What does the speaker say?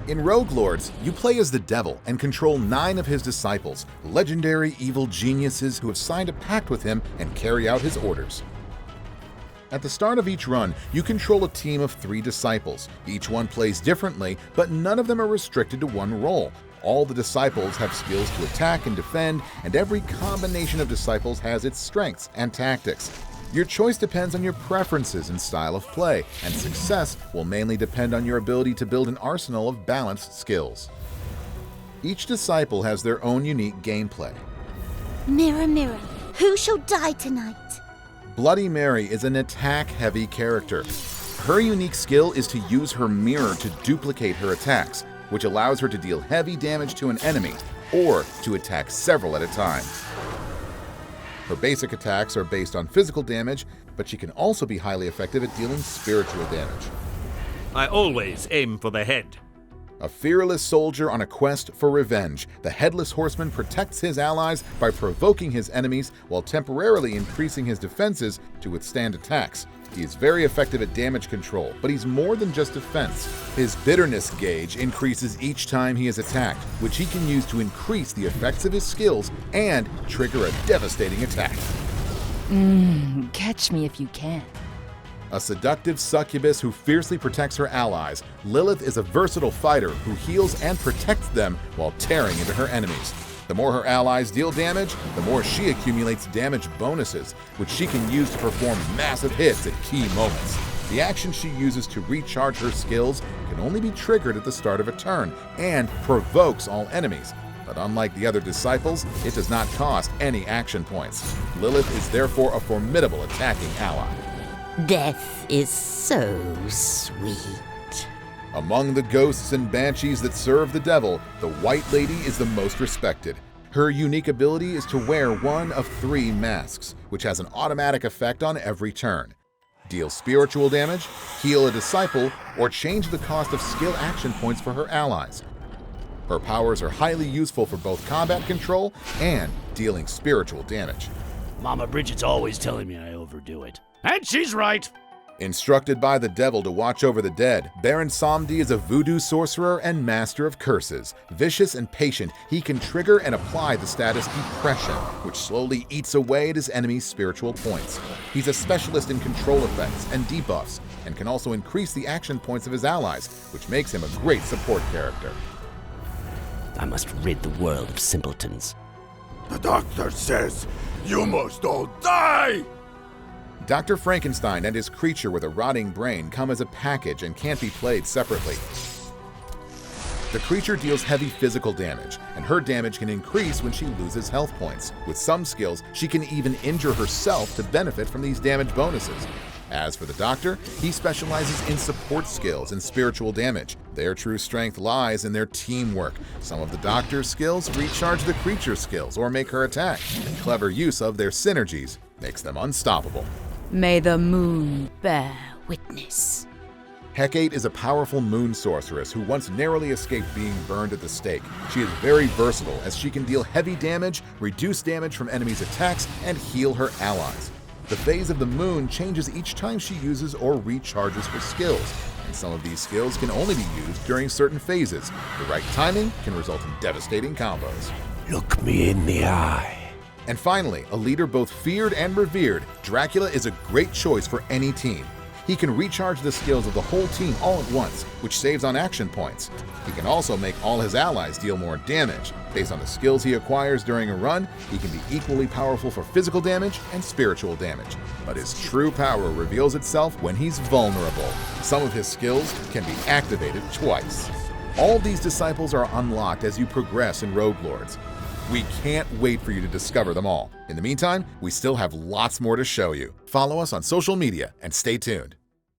In Rogue Lords, you play as the devil and control 9 of his disciples, legendary evil geniuses who have signed a pact with him and carry out his orders. At the start of each run, you control a team of 3 disciples. Each one plays differently, but none of them are restricted to one role. All the disciples have skills to attack and defend, and every combination of disciples has its strengths and tactics. Your choice depends on your preferences and style of play, and success will mainly depend on your ability to build an arsenal of balanced skills. Each disciple has their own unique gameplay. Mirror, mirror, who shall die tonight? Bloody Mary is an attack-heavy character. Her unique skill is to use her mirror to duplicate her attacks, which allows her to deal heavy damage to an enemy, or to attack several at a time. Her basic attacks are based on physical damage, but she can also be highly effective at dealing spiritual damage. I always aim for the head. A fearless soldier on a quest for revenge, the Headless Horseman protects his allies by provoking his enemies while temporarily increasing his defenses to withstand attacks. He is very effective at damage control, but he's more than just defense. His bitterness gauge increases each time he is attacked, which he can use to increase the effects of his skills and trigger a devastating attack. Catch me if you can. A seductive succubus who fiercely protects her allies, Lilith is a versatile fighter who heals and protects them while tearing into her enemies. The more her allies deal damage, the more she accumulates damage bonuses, which she can use to perform massive hits at key moments. The action she uses to recharge her skills can only be triggered at the start of a turn and provokes all enemies. But unlike the other disciples, it does not cost any action points. Lilith is therefore a formidable attacking ally. Death is so sweet. Among the ghosts and banshees that serve the devil, the White Lady is the most respected. Her unique ability is to wear one of 3 masks, which has an automatic effect on every turn. Deal spiritual damage, heal a disciple, or change the cost of skill action points for her allies. Her powers are highly useful for both combat control and dealing spiritual damage. Mama Bridget's always telling me I overdo it. And she's right! Instructed by the devil to watch over the dead, Baron Samedi is a voodoo sorcerer and master of curses. Vicious and patient, he can trigger and apply the status Depression, which slowly eats away at his enemy's spiritual points. He's a specialist in control effects and debuffs, and can also increase the action points of his allies, which makes him a great support character. I must rid the world of simpletons. The doctor says you must all die! Dr. Frankenstein and his creature with a rotting brain come as a package and can't be played separately. The creature deals heavy physical damage, and her damage can increase when she loses health points. With some skills, she can even injure herself to benefit from these damage bonuses. As for the Doctor, he specializes in support skills and spiritual damage. Their true strength lies in their teamwork. Some of the Doctor's skills recharge the creature's skills or make her attack, and clever use of their synergies makes them unstoppable. May the moon bear witness. Hecate is a powerful moon sorceress who once narrowly escaped being burned at the stake. She is very versatile as she can deal heavy damage, reduce damage from enemies' attacks, and heal her allies. The phase of the moon changes each time she uses or recharges her skills, and some of these skills can only be used during certain phases. The right timing can result in devastating combos. Look me in the eye. And finally, a leader both feared and revered, Dracula is a great choice for any team. He can recharge the skills of the whole team all at once, which saves on action points. He can also make all his allies deal more damage. Based on the skills he acquires during a run, he can be equally powerful for physical damage and spiritual damage. But his true power reveals itself when he's vulnerable. Some of his skills can be activated twice. All these disciples are unlocked as you progress in Rogue Lords. We can't wait for you to discover them all. In the meantime, we still have lots more to show you. Follow us on social media and stay tuned.